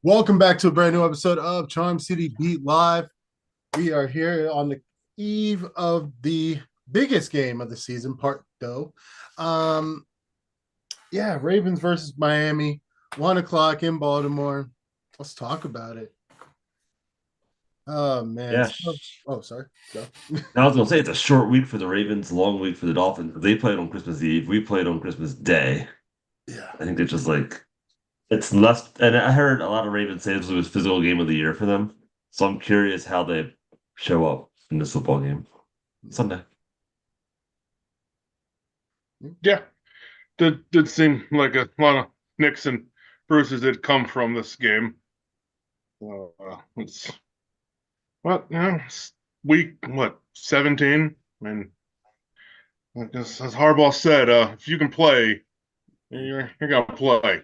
Welcome back to a brand new episode of Charm City Beat Live. We are here on the eve of the biggest game of the season, part though. Um, yeah, Ravens versus Miami, 1 o'clock in Baltimore. Let's talk about it. Oh man. Yeah, Oh, sorry. Go. I was gonna say it's a short week for the Ravens, long week for the Dolphins. They played on Christmas Eve. We played on Christmas Day. Yeah. I think it's just like it's less. And I heard a lot of Ravens say this was physical game of the year for them. So I'm curious how they show up in this football game Sunday. Yeah, did seem like a lot of nicks and bruises did come from this game. It's it's week 17, and I guess as Harbaugh said, if you can play, you're gonna play.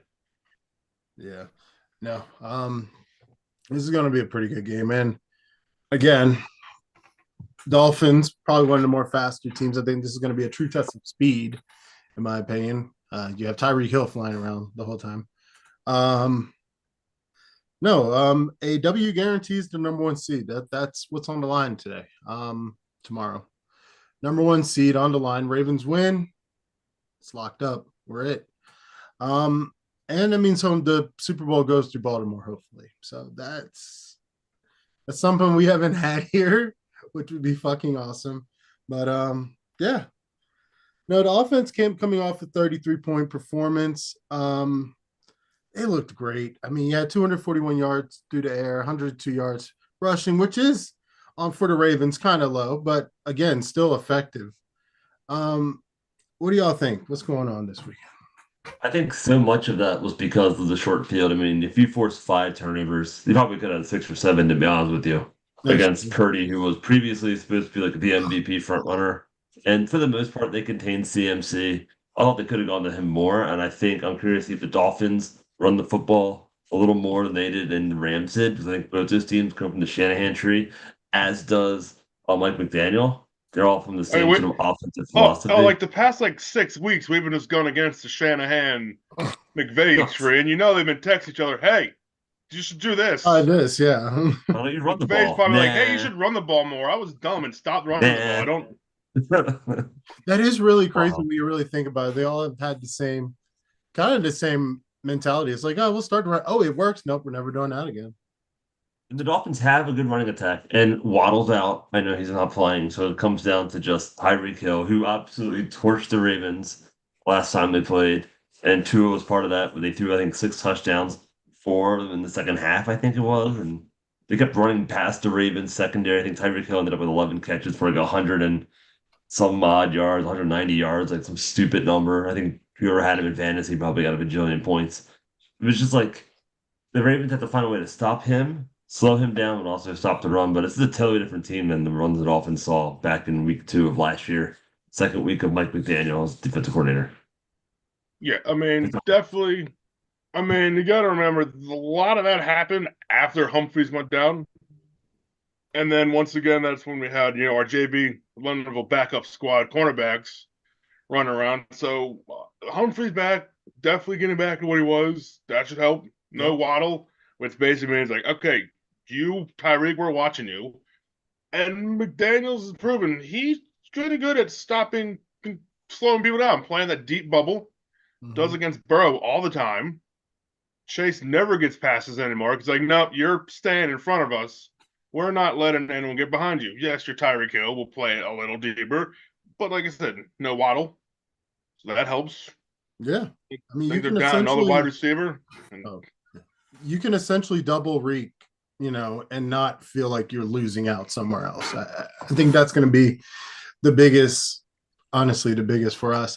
Yeah. No. This is gonna be a pretty good game. And again, Dolphins, probably one of the more faster teams. I think this is going to be a true test of speed, in my opinion. You have Tyreek Hill flying around the whole time. Um, no, a W guarantees the number one seed. That's what's on the line today. Tomorrow, number one seed on the line. Ravens win. It's locked up. We're it. Um, and that means the Super Bowl goes through Baltimore, hopefully. So that's something we haven't had here, which would be fucking awesome. But yeah. No, the offense came coming off a 33-point performance. It looked great. I mean, you had 241 yards through the air, 102 yards rushing, which is for the Ravens kind of low, but again, still effective. Um, what do y'all think? What's going on this weekend? I think so much of that was because of the short field. I mean, if you force 5 turnovers, you probably could have 6 or 7, to be honest with you, That's against Purdy, who was previously supposed to be like the MVP front runner. And for the most part, they contained CMC. I thought they could have gone to him more. And I think I'm curious to see if the Dolphins run the football a little more than they did and the Rams did, because I think both those teams come from the Shanahan tree, as does Mike McDaniel. They're all from the I mean, same sort of offensive like philosophy. the past 6 weeks, we've been just going against the Shanahan oh, McVay tree, and they've been texting each other, "Hey, you should do this." this, yeah. Why don't you run the McVay's ball? probably like, "Hey, you Nah, should run the ball more." I was dumb and stopped running the ball. nah. I don't. That is really crazy Wow. when you really think about it. They all have had the same kind of the same mentality. It's like, oh, we'll start to run. Oh, it works. Nope, we're never doing that again. The Dolphins have a good running attack, and Waddle's out. I know he's not playing, so it comes down to just Tyreek Hill, who absolutely torched the Ravens last time they played, and Tua was part of that. But they threw, I think, 6 touchdowns, 4 in the second half, I think it was, and they kept running past the Ravens secondary. I think Tyreek Hill ended up with 11 catches for like 100 and some odd yards, 190 yards, like some stupid number. I think whoever had him in fantasy probably got a bajillion points. It was just like the Ravens have to find a way to stop him, slow him down, and also stop the run. But this is a totally different team than the runs that Dolphins saw back in week 2 of last year, second week of Mike McDaniel as defensive coordinator. Yeah, I mean, definitely. I mean, you got to remember a lot of that happened after Humphreys went down, and then once again, that's when we had our JB Leonardville backup squad cornerbacks running around. So Humphreys back, definitely getting back to what he was. That should help. No Yep. Waddle, which basically means like, okay, you Tyreek, we're watching you. And McDaniels has proven he's pretty good at stopping, slowing people down, playing that deep bubble. Does Mm-hmm. against Burrow all the time. Chase never gets passes anymore because, like, nope, you're staying in front of us. We're not letting anyone get behind you. Yes, you're Tyreek Hill. We'll play it a little deeper. But like I said, no Waddle. So that helps. Yeah. I I mean, you think they're can down another wide essentially receiver. And oh, you can essentially double reek, and not feel like you're losing out somewhere else. I think that's going to be the biggest, honestly, the biggest for us.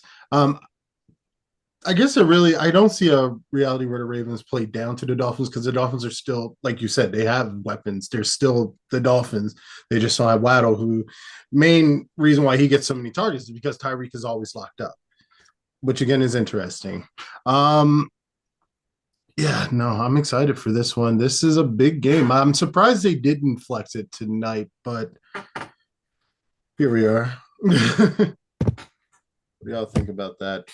I guess I don't see a reality where the Ravens play down to the Dolphins because the Dolphins are still, like you said, they have weapons. They're still the Dolphins. They just don't have Waddle, who main reason why he gets so many targets is because Tyreek is always locked up, which again is interesting. Um, yeah, no, I'm excited for this one. This is a big game. I'm surprised they didn't flex it tonight, but here we are. What do y'all think about that?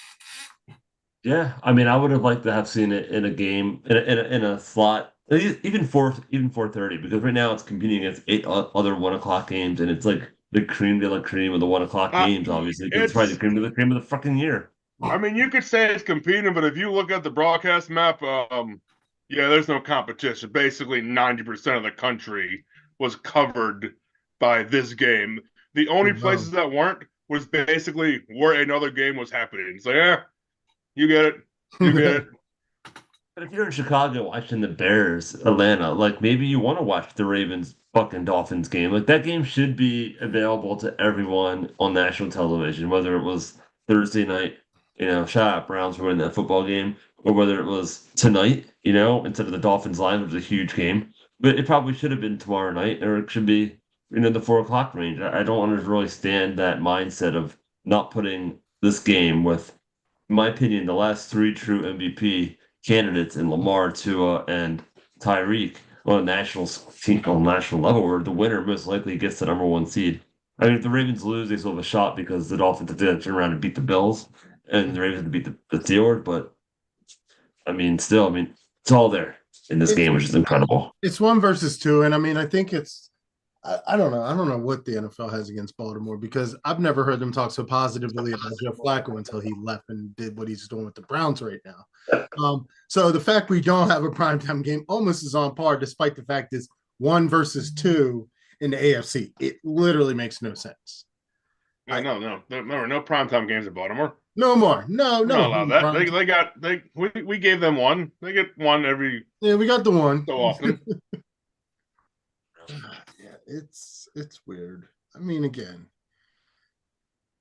Yeah, I mean, I would have liked to have seen it in a game in a slot Even 4:30, because right now it's competing against 8 other 1 o'clock games, and it's like the cream de la cream of the 1 o'clock games, obviously, because it's probably the cream of the fucking year. I mean, you could say it's competing, but if you look at the broadcast map, yeah, there's no competition. Basically, 90% of the country was covered by this game. The only places that weren't was basically where another game was happening. So yeah, you get it. You get it. But if you're in Chicago watching the Bears, Atlanta, like maybe you want to watch the Ravens fucking Dolphins game. Like that game should be available to everyone on national television, whether it was Thursday night, shout out Browns for winning that football game, or whether it was tonight, instead of the Dolphins line, which was a huge game. But it probably should have been tomorrow night, or it should be, the 4 o'clock range. I don't understand that mindset of not putting this game with, in my opinion, the last three true MVP candidates in Lamar, Tua, and Tyreek on a national level, where the winner most likely gets the number one seed. I mean, if the Ravens lose, they still have a shot because the Dolphins did turn around and beat the Bills, and the Ravens beat the Steelers. But I mean, still, it's all there in this game, which is incredible. It's 1-2, and I mean, I think I don't know. I don't know what the NFL has against Baltimore, because I've never heard them talk so positively about Joe Flacco until he left and did what he's doing with the Browns right now. So the fact we don't have a primetime game almost is on par, despite the fact it's 1-2 in the AFC. It literally makes no sense. No primetime games in Baltimore. No more. No. Not allowed that. We gave them one. They get one every. Yeah, we got the one so often. Yeah, it's weird. I mean, again,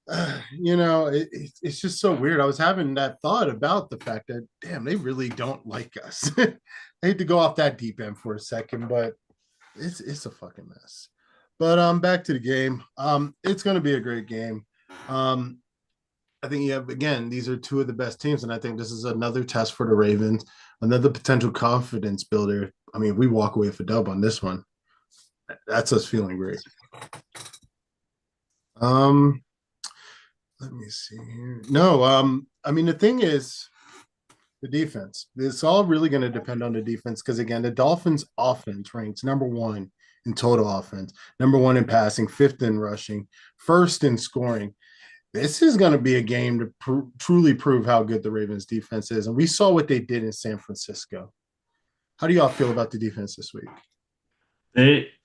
it's just so weird. I was having that thought about the fact that, damn, they really don't like us. I hate to go off that deep end for a second, but it's a fucking mess. But back to the game. It's going to be a great game. I think these are two of the best teams, and I think this is another test for the Ravens, another potential confidence builder. I mean, we walk away with a dub on this one. That's us feeling great. Let me see here. No, I mean, the thing is the defense. It's all really going to depend on the defense, because again, the Dolphins offense ranks number 1 in total offense, number 1 in passing, 5th in rushing, 1st in scoring. This is going to be a game to truly prove how good the Ravens defense is. And we saw what they did in San Francisco. How do y'all feel about the defense this week?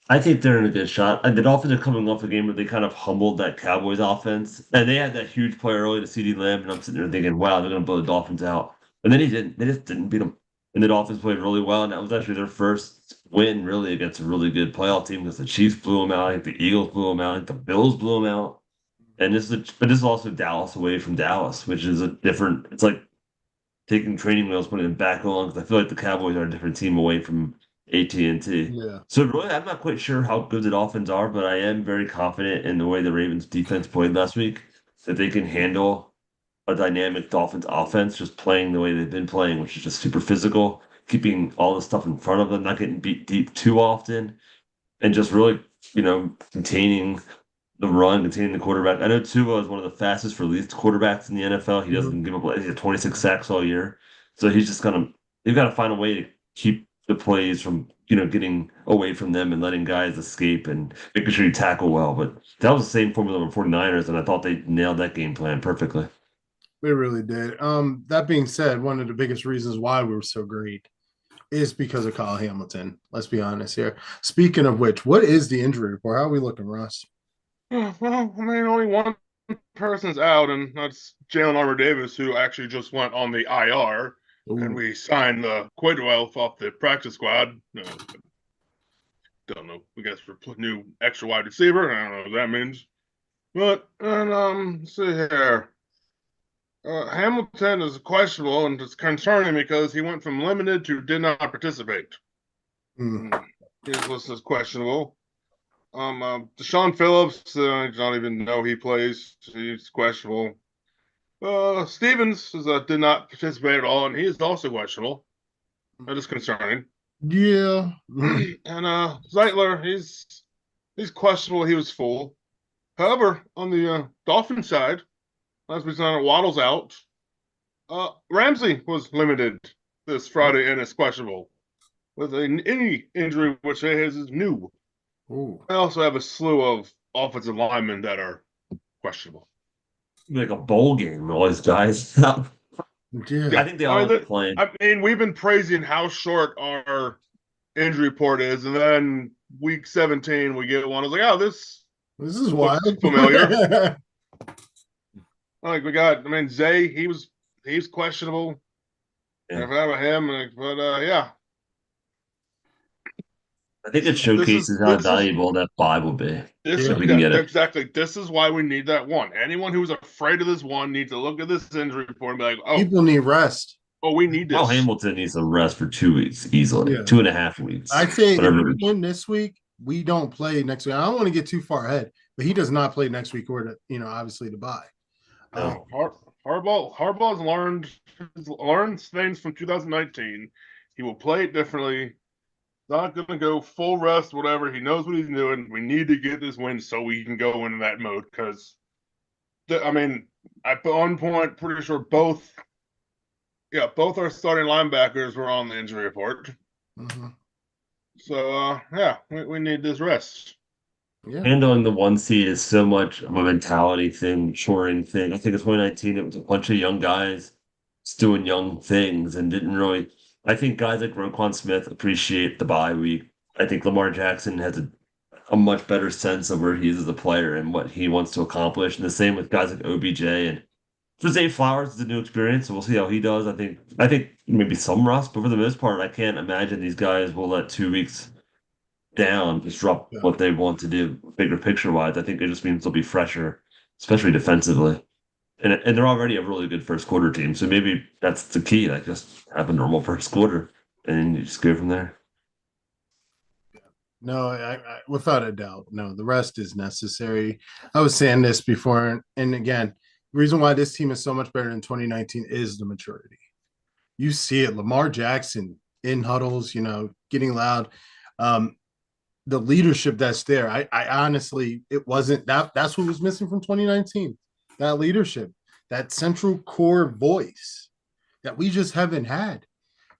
I think they're in a good shot. And the Dolphins are coming off a game where they kind of humbled that Cowboys offense. And they had that huge play early to CeeDee Lamb, and I'm sitting there thinking, wow, they're going to blow the Dolphins out. And then he didn't. They just didn't beat them. And the Dolphins played really well, and that was actually their first win, really, against a really good playoff team, because the Chiefs blew them out. I think the Eagles blew them out. I think the Bills blew them out. And this is also Dallas away from Dallas, which is it's like taking training wheels, putting them back on, because I feel like the Cowboys are a different team away from AT&T. Yeah. So really, I'm not quite sure how good the Dolphins are, but I am very confident in the way the Ravens defense played last week, that they can handle a dynamic Dolphins offense, just playing the way they've been playing, which is just super physical, keeping all the stuff in front of them, not getting beat deep too often, and just really, containing the run, containing the quarterback. I know Tua is one of the fastest released quarterbacks in the NFL. He doesn't give up. He's at 26 sacks all year, so he's just they've got to find a way to keep the plays from getting away from them and letting guys escape and making sure you tackle well. But that was the same formula for 49ers, and I thought they nailed that game plan perfectly. They really did. That being said, one of the biggest reasons why we were so great is because of Kyle Hamilton. Let's be honest here. Speaking of which, what is the injury report? How are we looking, Russ? Well, I mean, only one person's out, and that's Jalen Armour-Davis, who actually just went on the IR. Ooh. And we signed Quidwell off the practice squad. Don't know. We guess for new extra wide receiver. I don't know what that means. But let's see here. Hamilton is questionable, and it's concerning because he went from limited to did not participate. He's listed as questionable. Deshaun Phillips, I don't even know he plays. He's questionable. Stevens did not participate at all, and he is also questionable. That is concerning. Yeah. And Zeitler, he's questionable. He was full. However, on the Dolphin side, as we saw, Waddle's out. Ramsey was limited this Friday and is questionable. with any injury which is new. Ooh. I also have a slew of offensive linemen that are questionable. Like a bowl game, all these guys. I Yeah. think they all have playing. I mean, we've been praising how short our injury report is, and then week 17 we get one. I was like, oh, this is wild. Familiar. Like we got, I mean, Zay, he's questionable. Yeah. And I forgot about him, but yeah. I think it showcases how valuable that bye will be. If we can get it. Exactly. This is why we need that one. Anyone who's afraid of this one needs to look at this injury report and be like, oh, people need rest. Oh, we need this. Well, Hamilton needs a rest for 2 weeks easily. 2.5 weeks. I say if we win this week, we don't play next week. I don't want to get too far ahead, but he does not play next week or obviously to bye. No. Harbaugh's learned things from 2019. He will play it differently. Not going to go full rest, whatever. He knows what he's doing. We need to get this win so we can go into that mode because, I mean, at one point, pretty sure both our starting linebackers were on the injury report. Mm-hmm. So, we need this rest. Yeah. Handling the 1 seed is so much of a mentality thing, maturing thing. I think in 2019, it was a bunch of young guys just doing young things and didn't really. I think guys like Roquan Smith appreciate the bye week. I think Lamar Jackson has a much better sense of where he is as a player and what he wants to accomplish. And the same with guys like OBJ and for Zay Flowers is a new experience, so we'll see how he does. I think maybe some rust, but for the most part, I can't imagine these guys will let 2 weeks down disrupt what they want to do, bigger picture wise. I think it just means they'll be fresher, especially defensively. And they're already a really good first quarter team, so maybe that's the key. Like just have a normal first quarter, and you just go from there. No, I without a doubt, no. The rest is necessary. I was saying this before, and again, the reason why this team is so much better in 2019 is the maturity. You see it, Lamar Jackson in huddles, getting loud. The leadership that's there. I honestly, it wasn't that's what was missing from 2019. That leadership, that central core voice that we just haven't had.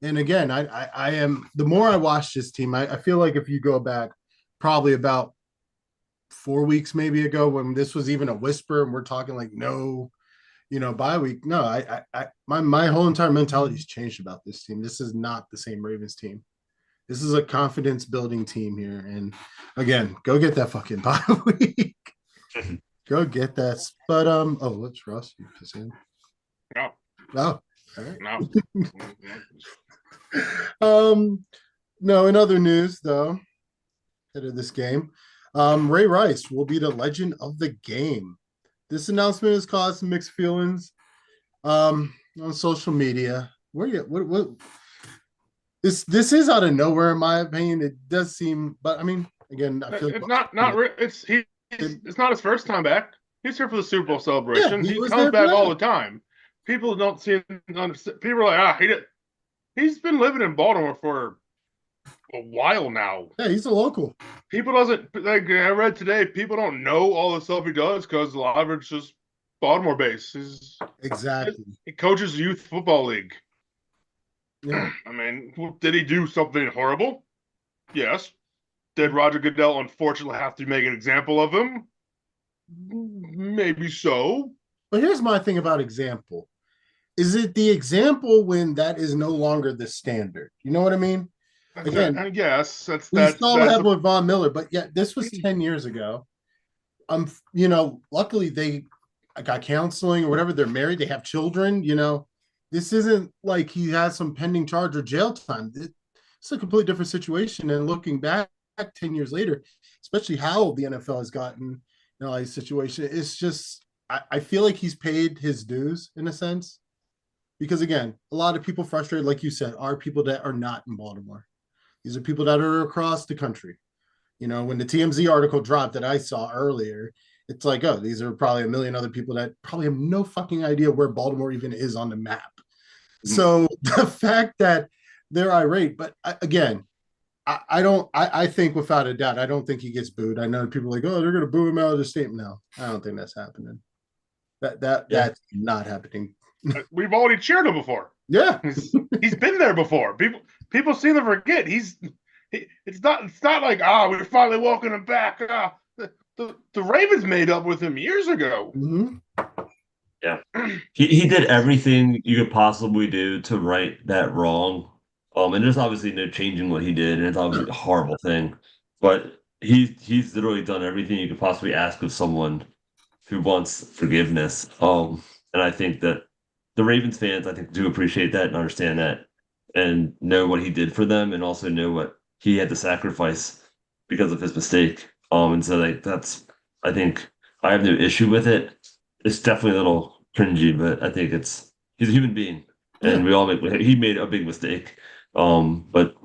And again, I am, the more I watch this team, I feel like if you go back probably about 4 weeks maybe ago when this was even a whisper and we're talking like no, bye week. No, my whole entire mentality has changed about this team. This is not the same Ravens team. This is a confidence building team here. And again, go get that fucking bye week. Go get that. But what's Russ? You pissing? No. Oh, all right. No. No, in other news though, ahead of this game, Ray Rice will be the legend of the game. This announcement has caused some mixed feelings on social media. What this is out of nowhere in my opinion. It does seem, but I mean, again, I feel it's it's not his first time back. He's here for the Super Bowl celebration. Yeah, he comes back all the time. People don't see him. People are like, he's been living in Baltimore for a while now. Yeah, he's a local. People doesn't like. I read today. People don't know all the stuff he does because a lot of it's just Baltimore based. Exactly. He coaches youth football league. Yeah. I mean, did he do something horrible? Yes. Did Roger Goodell unfortunately have to make an example of him? Maybe so. But here's my thing about example. Is it the example when that is no longer the standard? You know what I mean? Again, I guess we still have with Von Miller, but yeah, this was 10 years ago. Luckily they got counseling or whatever. They're married, they have children, This isn't like he has some pending charge or jail time. It's a completely different situation. And looking back 10 years later, especially how the NFL has gotten in all these situations, it's just, I feel like he's paid his dues in a sense. Because again, a lot of people frustrated, like you said, are people that are not in Baltimore. These are people that are across the country. When the TMZ article dropped that I saw earlier, it's like, oh, these are probably a million other people that probably have no fucking idea where Baltimore even is on the map. So the fact that they're irate, but again, I think without a doubt, I don't think he gets booed. I know people are like, oh, they're going to boo him out of the stadium. No, I don't think that's happening. That's not happening. We've already cheered him before. Yeah. He's been there before. people seem to forget it's not like we're finally welcoming him back. The Ravens made up with him years ago. Mm-hmm. Yeah, he did everything you could possibly do to right that wrong. And there's obviously no changing what he did, and it's obviously a horrible thing. But he's literally done everything you could possibly ask of someone who wants forgiveness. And I think that the Ravens fans, I think, do appreciate that and understand that, and know what he did for them, and also know what he had to sacrifice because of his mistake. And so like I think I have no issue with it. It's definitely a little cringy, but I think he's a human being, and he made a big mistake. But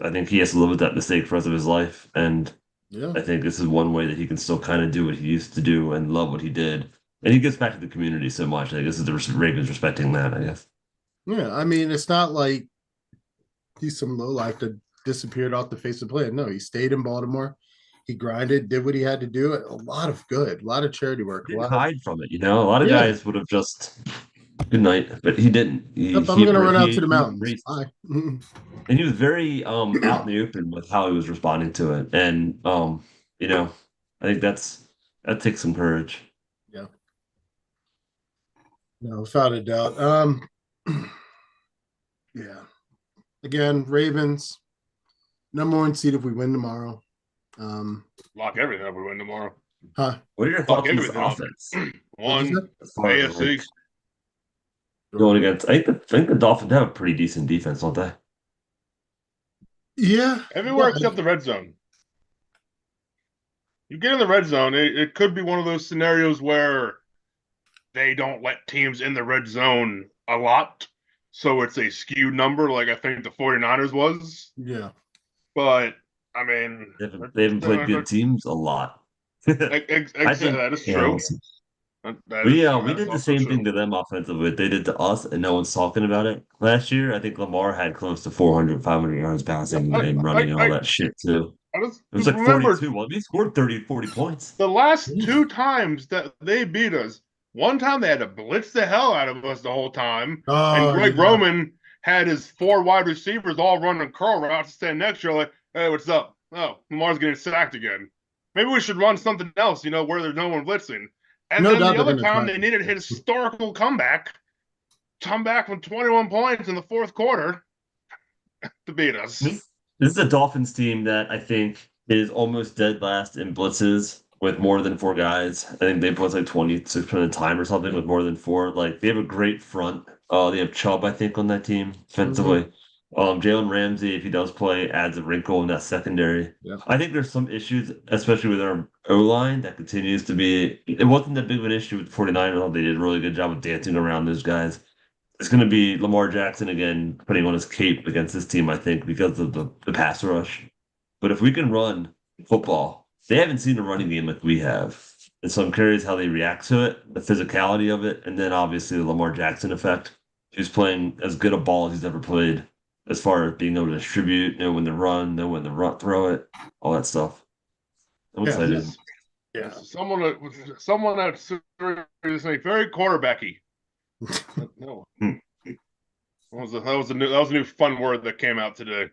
I think he has to live with that mistake for the rest of his life, and Yeah. I think this is one way that he can still kind of do what he used to do and love what he did. And he gives back to the community so much. I guess the Ravens respecting that, I guess. Yeah. I mean, it's not like he's some lowlife that disappeared off the face of the planet. No, he stayed in Baltimore. He grinded, did what he had to do. A lot of good, a lot of charity work. He didn't hide from it, A lot of Yeah. guys would have just good night, but he didn't. I'm gonna run out to the mountains. embraced- Bye. And he was very out in the open with how he was responding to it. And I think that takes some courage. Yeah. No, without a doubt. Yeah. Again, Ravens, #1 seed if we win tomorrow. Lock everything up. We win tomorrow. Huh? What are your thoughts on this everything up. offense? One As far as, AFC. like, going against, I think the Dolphins have a pretty decent defense, don't they? Yeah. Everywhere Yeah. except the red zone. You get in the red zone, it could be one of those scenarios where they don't let teams in the red zone a lot. So it's a skewed number, like I think the 49ers was. Yeah. But, I mean... They haven't played good teams a lot. That is true. We did the same thing to them offensively. They did to us, and no one's talking about it. Last year, I think Lamar had close to 400, 500 yards passing and running and all that shit, too. It was like 42. Well, we scored 30, 40 points. The last two times that they beat us, one time they had to blitz the hell out of us the whole time. And Greg Roman had his 4 wide receivers all running curl routes, stand next to you like, hey, what's up? Oh, Lamar's getting sacked again. Maybe we should run something else, where there's no one blitzing. And then the other time they needed a historical comeback from 21 points in the fourth quarter to beat us. This is a Dolphins team that I think is almost dead last in blitzes with more than 4 guys. I think they blitz like 26% of the time or something with more than 4. Like, they have a great front. They have Chubb, I think, on that team defensively. Jalen Ramsey, if he does play, adds a wrinkle in that secondary. Yeah. I think there's some issues, especially with our O-line, that continues to be... It wasn't that big of an issue with the 49ers. They did a really good job of dancing around those guys. It's going to be Lamar Jackson again putting on his cape against this team, I think, because of the pass rush. But if we can run football, they haven't seen a running game like we have. And so I'm curious how they react to it, the physicality of it, and then obviously the Lamar Jackson effect. He's playing as good a ball as he's ever played, as far as being able to distribute, know when to run, know when to throw it, all that stuff. I'm excited. Yeah. Someone that's very quarterbacky. No. That was a new fun word that came out today.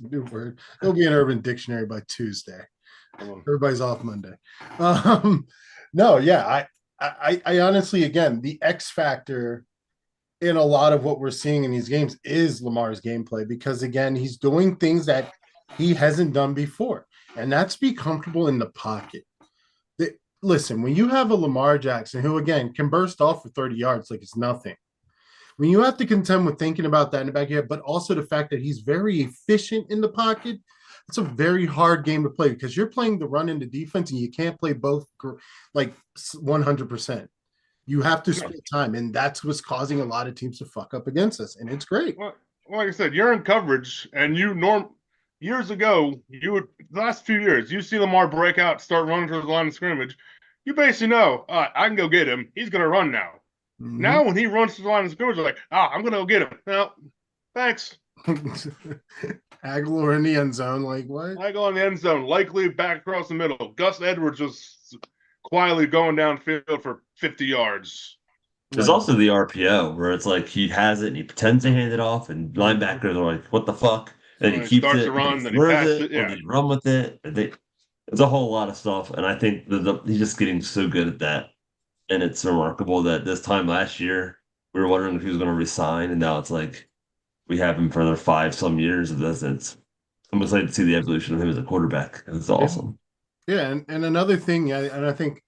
New word. It'll be an Urban Dictionary by Tuesday. Everybody's off Monday. No, yeah. I honestly, again, the X factor in a lot of what we're seeing in these games is Lamar's gameplay, because again, he's doing things that he hasn't done before, and that's be comfortable in the pocket. Listen, when you have a Lamar Jackson who again can burst off for 30 yards like it's nothing, when you have to contend with thinking about that in the back of your head, but also the fact that he's very efficient in the pocket, it's a very hard game to play because you're playing the run into defense and you can't play both like 100%. You have to split time, and that's what's causing a lot of teams to fuck up against us, and it's great. Well, like I said, you're in coverage, and years ago, the last few years, you see Lamar break out, start running to the line of scrimmage, you basically know, I can go get him. He's going to run now. Mm-hmm. Now, when he runs to the line of scrimmage, you're like, I'm going to go get him. No, thanks. Aguilar in the end zone, like what? Aguilar in the end zone, likely back across the middle. Gus Edwards just quietly going downfield for 50 yards. There's also the RPO where it's like he has it and he pretends to hand it off, and linebackers are like, "What the fuck?" And he When he keeps starts it, to and then run, he then he throws passes it, it. or Yeah. they run with it. And it's a whole lot of stuff, and I think he's just getting so good at that. And it's remarkable that this time last year we were wondering if he was going to resign, and now it's like we have him for another 5 some years of this. And I'm excited to see the evolution of him as a quarterback. It's awesome. Yeah, and another thing, and I think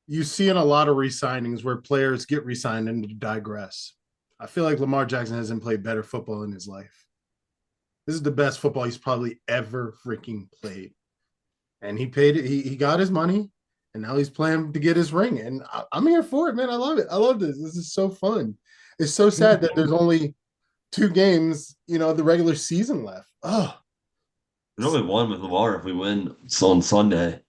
you see in a lot of re-signings where players get re-signed and digress. I feel like Lamar Jackson hasn't played better football in his life. This is the best football he's probably ever freaking played. And he paid it. He got his money, and now he's playing to get his ring. And I'm here for it, man. I love it. I love this. This is so fun. It's so sad that there's only 2 games, the regular season left. Oh, We only won with Lamar if we win on Sunday.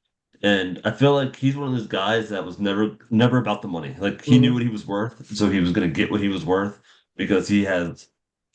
And I feel like he's one of those guys that was never about the money. Like he knew what he was worth, so he was gonna get what he was worth because he has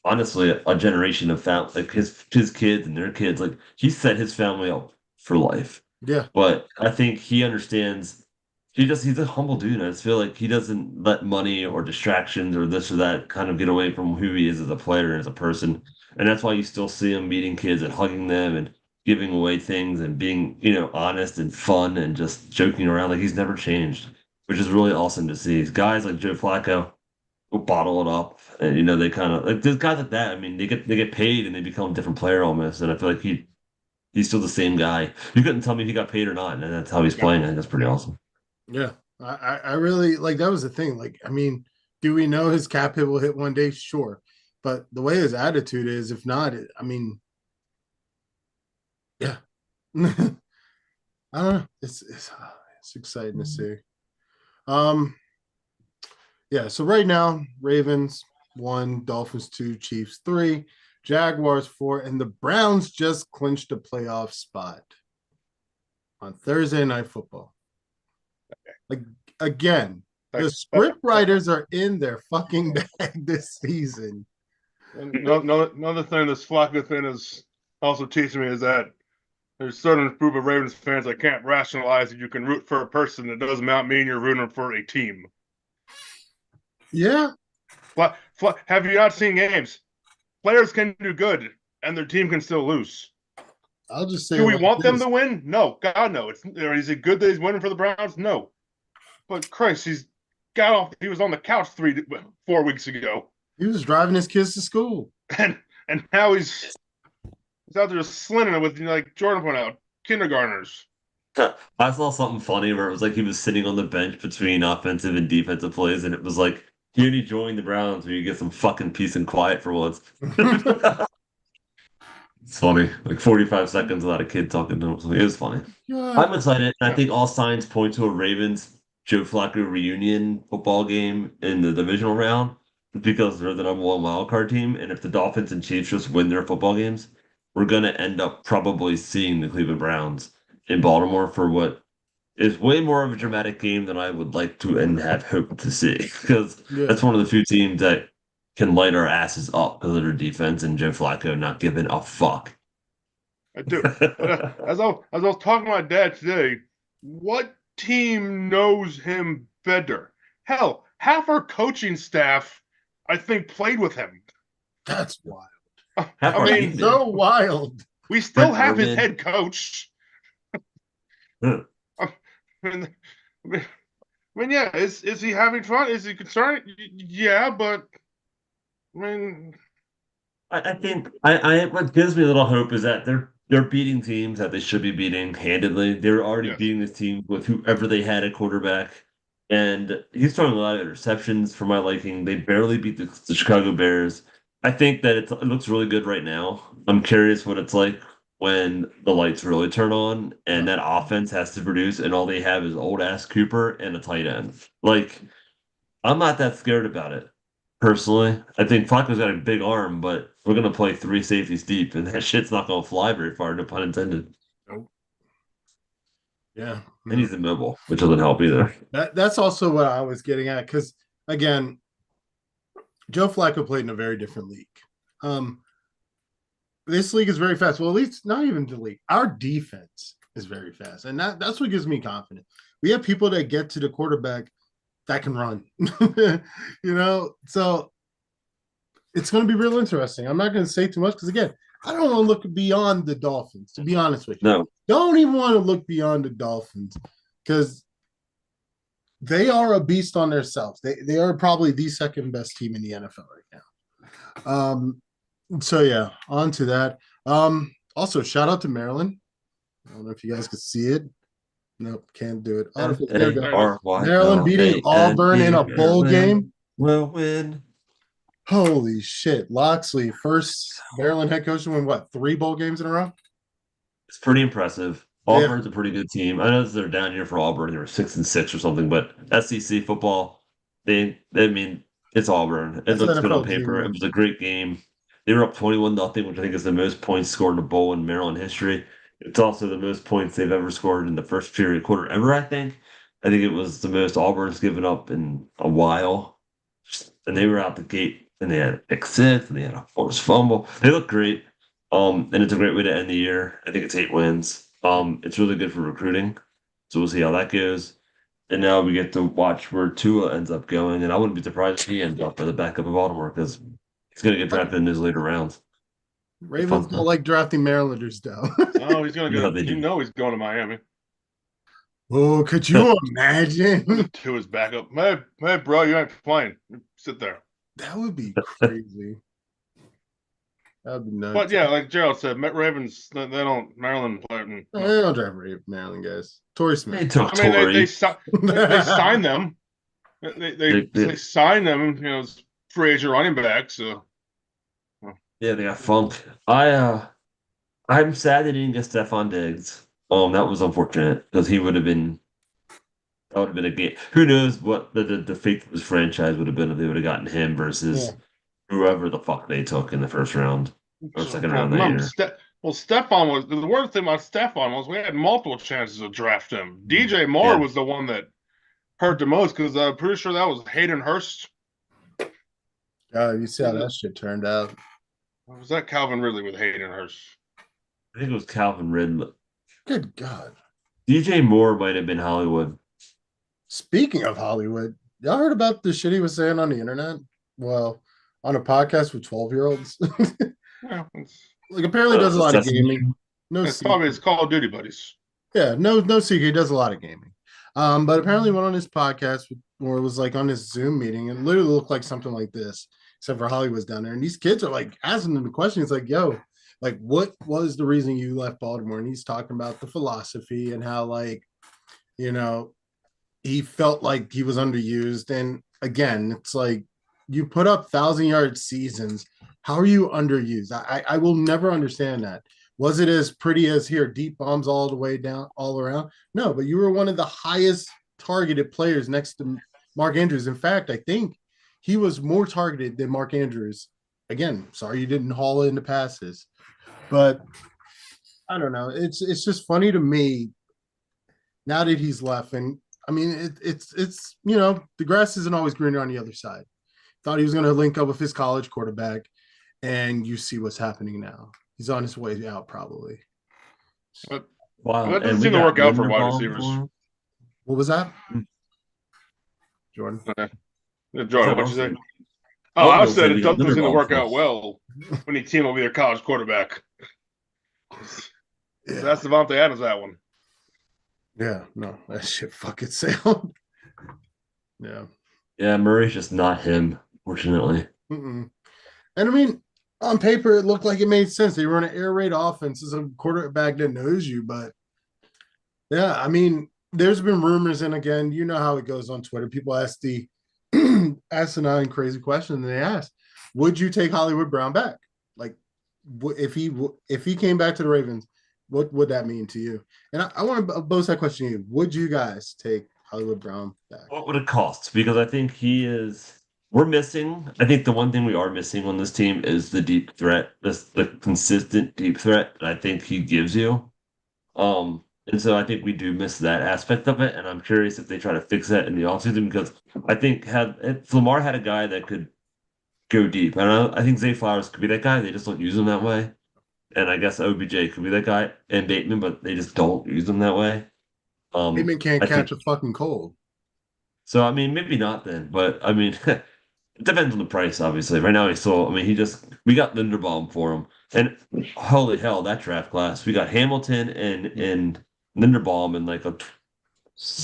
honestly a generation of like his kids and their kids. Like he set his family up for life. yeah. But I think he understands he's a humble dude. I just feel like he doesn't let money or distractions or this or that kind of get away from who he is as a player and as a person. And that's why you still see him meeting kids and hugging them and giving away things and being, honest and fun and just joking around. Like he's never changed, which is really awesome to see. Guys like Joe Flacco will bottle it up, and they kind of like there's guys like that. I mean, they get paid and they become a different player almost. And I feel like he's still the same guy. You couldn't tell me if he got paid or not, and that's how he's playing. And that's pretty awesome. Yeah. I really like that was the thing. Like, I mean, do we know his cap hit will hit one day? Sure. But the way his attitude is, if not, I mean, yeah. I don't know. It's exciting to see. Yeah, so right now, Ravens 1, Dolphins 2, Chiefs 3, Jaguars 4, and the Browns just clinched a playoff spot on Thursday Night Football. Like again, the script writers are in their fucking bag this season. Another thing this Flacco thing is also teaching me is that there's certain group of Ravens fans that can't rationalize that you can root for a person that doesn't mean you're rooting for a team. Yeah. Have you not seen games? Players can do good, and their team can still lose. I'll just say, do we want them to win? No, God, no. Is it good that he's winning for the Browns? No. But Christ, he was on the couch 4 weeks ago. He was driving his kids to school. And now he's out there just slinging it with, like Jordan pointed out, kindergartners. I saw something funny where it was like he was sitting on the bench between offensive and defensive plays, and it was like, he only joined the Browns where you get some fucking peace and quiet for once. It's funny. Like 45 seconds without a kid talking to him. It was funny. Yeah. I'm excited. I think all signs point to a Ravens Joe Flacco reunion football game in the divisional round because they're the number 1 wild card team. And if the Dolphins and Chiefs just win their football games, we're going to end up probably seeing the Cleveland Browns in Baltimore for what is way more of a dramatic game than I would like to and have hoped to see because that's one of the few teams that can light our asses up because of their defense and Joe Flacco not giving a fuck. I do. As I was talking to my dad today, what team knows him better? Hell, half our coaching staff, I think, played with him. That's wild. I mean, so wild. We still have his head coach. I mean, yeah, is he having fun? Is he concerned? Yeah, but I mean, I think what gives me a little hope is that they're beating teams that they should be beating handedly. They're already beating this team with whoever they had at quarterback, and he's throwing a lot of interceptions for my liking. They barely beat the Chicago Bears. I think that it looks really good right now. I'm curious what it's like when the lights really turn on and that offense has to produce, and all they have is old ass Cooper and a tight end. Like, I'm not that scared about it. Personally, I think Flacco's got a big arm, but we're going to play 3 safeties deep, and that shit's not going to fly very far, no pun intended. Nope. Yeah. And he's immobile, which doesn't help either. That's also what I was getting at, because, again, Joe Flacco played in a very different league. This league is very fast. Well, at least not even the league. Our defense is very fast, and that's what gives me confidence. We have people that get to the quarterback that can run. So it's going to be real interesting. I'm not going to say too much because, again, I don't want to look beyond the Dolphins, to be honest with you. No. Don't even want to look beyond the Dolphins because they are a beast on themselves. They are probably the second best team in the NFL right now. So yeah, on to that. Also, shout out to Maryland. I don't know if you guys could see it. Nope, can't do it. Oh, there we go. Maryland beating Auburn in a bowl game. Will win. Holy shit. Loxley, first Maryland head coach to win what, 3 bowl games in a row? It's pretty impressive. Auburn's a pretty good team. I know they're down here for Auburn. They were 6-6 or something, but SEC football, it's Auburn. It looks good on paper. It was a great game. They were up 21-0, which I think is the most points scored in a bowl in Maryland history. It's also the most points they've ever scored in the first period quarter ever, I think. I think it was the most Auburn's given up in a while. And they were out the gate, and they had a pick six, and they had a forced fumble. They look great. And it's a great way to end the year. I think it's 8 wins. It's really good for recruiting. So we'll see how that goes. And now we get to watch where Tua ends up going. And I wouldn't be surprised if he ends up for the backup of Baltimore because he's going to get drafted in those later rounds. Ravens don't like drafting Marylanders, though. Oh, he's going to go. He's going to Miami. Oh, could you imagine? To his backup. Hey, bro, you ain't playing. Sit there. That would be crazy. That would be nuts. But yeah, like Gerald said, Ravens, they don't Maryland play. No, they don't draft Maryland guys. Torrey Smith. They signed them. They signed them. Free agent running back. So yeah, they got Funk. I'm sad they didn't get Stephon Diggs. That was unfortunate because that would have been a game. Who knows what the fate of this franchise would have been if they would have gotten him versus whoever the fuck they took in the first round or second round that year. Stephon was the worst thing about Stephon was we had multiple chances to draft him. DJ Moore was the one that hurt the most because I'm pretty sure that was Hayden Hurst. You see how that shit turned out. Or was that Calvin Ridley with Hayden Hurst? I think it was Calvin Ridley. Good God. DJ Moore might have been Hollywood. Speaking of Hollywood, y'all heard about the shit he was saying on the internet? Well, on a podcast with 12-year-olds. Yeah, apparently does a lot of gaming. It's probably his Call of Duty buddies. Yeah, no secret. He does a lot of gaming. But apparently went on his podcast or it was like on his Zoom meeting and literally looked like something like this, except for Hollywood's down there. And these kids are like asking him the question. It's like, yo, like, what was the reason you left Baltimore? And he's talking about the philosophy and how, like, he felt like he was underused. And again, it's like you put up 1,000-yard seasons. How are you underused? I will never understand that. Was it as pretty as here, deep bombs all the way down, all around? No, but you were one of the highest targeted players next to Mark Andrews. In fact, I think he was more targeted than Mark Andrews. Again, sorry you didn't haul in the passes. But I don't know. It's just funny to me now that he's left. And I mean, it's the grass isn't always greener on the other side. Thought he was going to link up with his college quarterback, and you see what's happening now. He's on his way out, probably. Wow, that doesn't seem to work out for wide receivers. What was that, Jordan? Jordan, what'd you say? Oh, I said it doesn't seem to work out well when you team up with your college quarterback. Yeah. That's Devontae Adams, that one. Yeah, no, that shit fucking sailed. Yeah. Yeah, Murray's just not him, fortunately. And I mean, on paper, it looked like it made sense. They run an air raid offense as a quarterback that knows you, but yeah, I mean, there's been rumors, and again, you know how it goes on Twitter. People ask the asinine, crazy question, and they ask, would you take Hollywood Brown back? Like, if he came back to the Ravens, what would that mean to you? And I want to pose that question to you. Would you guys take Hollywood Brown back? What would it cost? Because I think we're missing. I think the one thing we are missing on this team is the deep threat, the consistent deep threat that I think he gives you. And so I think we do miss that aspect of it. And I'm curious if they try to fix that in the offseason because I think if Lamar had a guy that could go deep. I think Zay Flowers could be that guy. They just don't use him that way. And I guess OBJ could be that guy and Bateman, but they just don't use him that way. Bateman can't catch a fucking cold. So I mean, maybe not then, but I mean, it depends on the price, obviously. Right now, he's still. I mean, we got Linderbaum for him, and holy hell, that draft class, we got Hamilton and Linderbaum in like a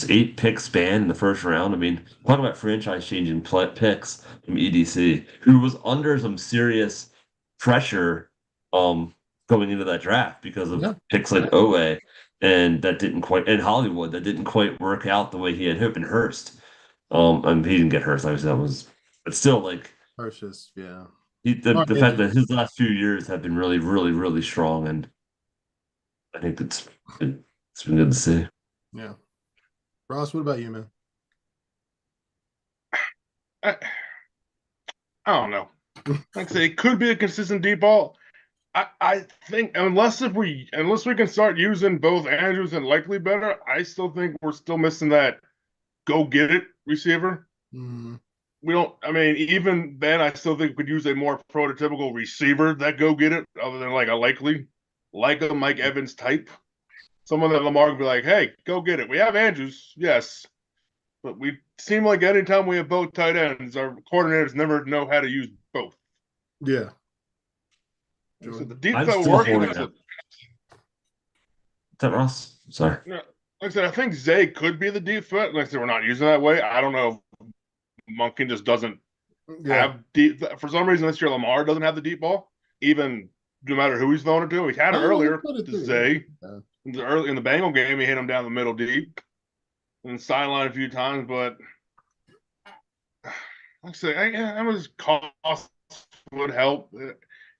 8 pick span in the first round. I mean, talk about franchise changing picks from EDC, who was under some serious pressure going into that draft because of Yeah. picks like Owe and that didn't quite and Hollywood that didn't quite work out the way he had hoped and Hurst. And he didn't get Hurst, obviously that was but still like Purchase, yeah. the fact that his last few years have been really, really, really strong and I think it's been good to see. Yeah. Ross, what about you, man? I don't know. Like I say, it could be a consistent deep ball. I think unless we can start using both Andrews and Likely better, I still think we're still missing that go get it receiver. Mm. We don't. I mean, even then, I still think we could use a more prototypical receiver that go get it, other than like a Likely, like a Mike Evans type. Someone that Lamar would be like, "Hey, go get it." We have Andrews, yes, but we seem like anytime we have both tight ends, our coordinators never know how to use both. Yeah. So the deep I'm threat still working. holding out. Is that Ross? Sorry. Like I said, I think Zay could be the deep threat. Like I said, we're not using that way. I don't know if Monken just doesn't have deep. For some reason, this year Lamar doesn't have the deep ball. Even no matter who he's throwing it to, he had it earlier. Zay early in the Bengal game, he hit him down the middle deep and sideline a few times. But like I say, I'm just cost would help.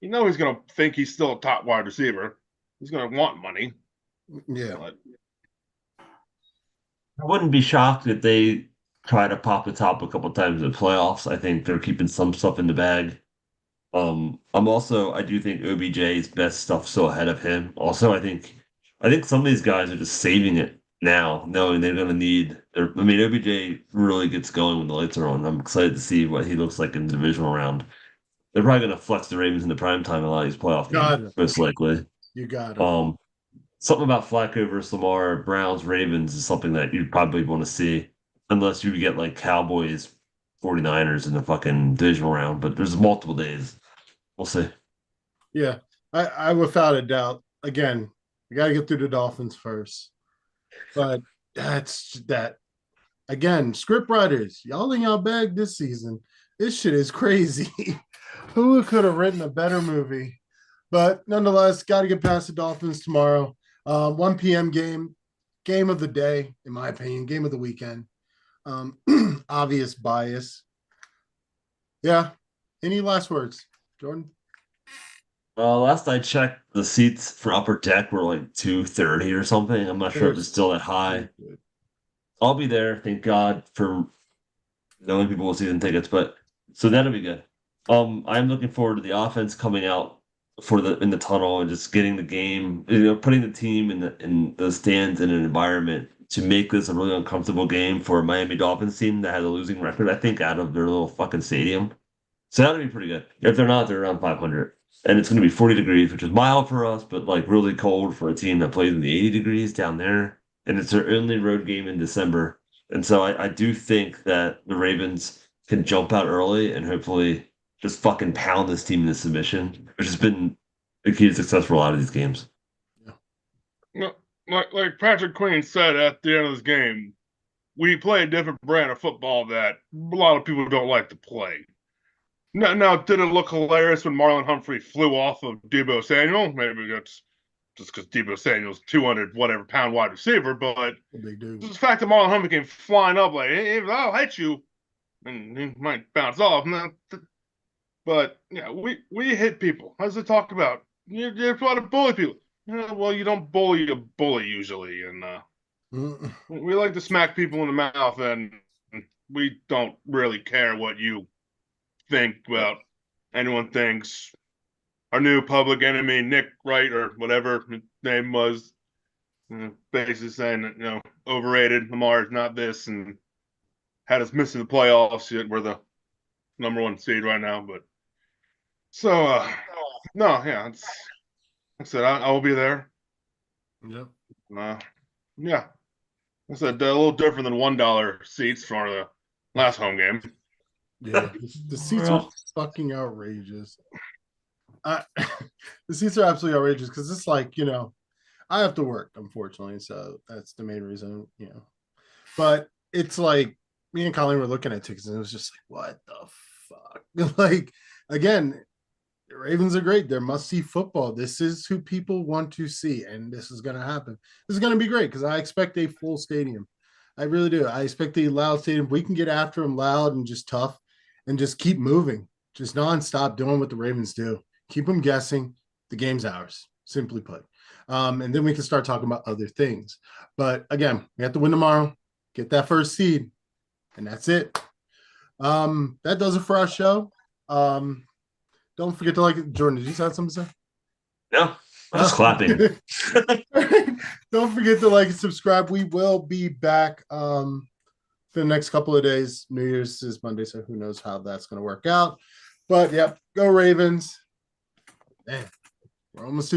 You know, he's going to think he's still a top wide receiver. He's going to want money. Yeah. But I wouldn't be shocked if they try to pop the top a couple times in the playoffs. I think they're keeping some stuff in the bag. I do think OBJ's best stuff still ahead of him. Also, I think some of these guys are just saving it now, knowing they're gonna need I mean, OBJ really gets going when the lights are on. I'm excited to see what he looks like in the divisional round. They're probably gonna flex the Ravens in the prime time a lot of these playoff games, most likely. You got it. Something about Flacco versus Lamar, Browns, Ravens is something that you probably want to see, unless you get like Cowboys, 49ers in the fucking divisional round. But there's multiple days. We'll see. Yeah. I without a doubt. Again, I got to get through the Dolphins first. But that's that. Again, script writers, y'all in y'all bag this season. This shit is crazy. Who could have written a better movie? But nonetheless, got to get past the Dolphins tomorrow. 1 p.m. game of the day, in my opinion, game of the weekend. Obvious bias. Yeah. Any last words, Jordan? Last I checked, the seats for upper deck were like 230 or something. I'm not sure if it's still that high. I'll be there, thank God, for the only people with season tickets, but so that'll be good. I'm looking forward to the offense coming out in the tunnel and just getting the game, putting the team in the stands in an environment to make this a really uncomfortable game for a Miami Dolphins team that has a losing record, I think, out of their little fucking stadium. So that'll be pretty good. If they're not, they're around 500. And it's going to be 40 degrees, which is mild for us, but like really cold for a team that plays in the 80 degrees down there. And it's their only road game in December. And so I do think that the Ravens can jump out early and hopefully just fucking pound this team into submission, which has been the key to success for a lot of these games. no, like Patrick Queen said at the end of this game, we play a different brand of football that a lot of people don't like to play. Now, did it look hilarious when Marlon Humphrey flew off of Debo Samuel? Maybe that's just because Debo Samuel's 200 whatever pound wide receiver, but just the fact that Marlon Humphrey came flying up like, hey, I'll hit you, and he might bounce off. But yeah, we hit people. As I talked about, you're trying to bully people. Well, you don't bully a bully usually, and we like to smack people in the mouth, and we don't really care what you think about anyone thinks. Our new public enemy, Nick Wright, or whatever his name was, basically saying that, overrated, Lamar is not this, and had us missing the playoffs, yet we're the number 1 seed right now. But so, no, yeah, like I said, I will be there. Yep. Yeah. It's a little different than $1 seats for the last home game. Yeah, the seats are fucking outrageous. The seats are absolutely outrageous because it's like, I have to work, unfortunately, so that's the main reason, But it's like me and Colleen were looking at tickets, and it was just like, what the fuck? Like, again, the Ravens are great. They're must-see football. This is who people want to see, and this is going to happen. This is going to be great because I expect a full stadium. I really do. I expect a loud stadium. We can get after them loud and just tough and just keep moving, just nonstop doing what the Ravens do. Keep them guessing. The game's ours, simply put. And then we can start talking about other things. But again, we have to win tomorrow, get that first seed, and that's it. That does it for our show. Don't forget to like it. Jordan, did you have something to say? No, I was clapping. Don't forget to like and subscribe. We will be back for the next couple of days. New Year's is Monday, so who knows how that's going to work out. But, yep, go Ravens. Man, we're almost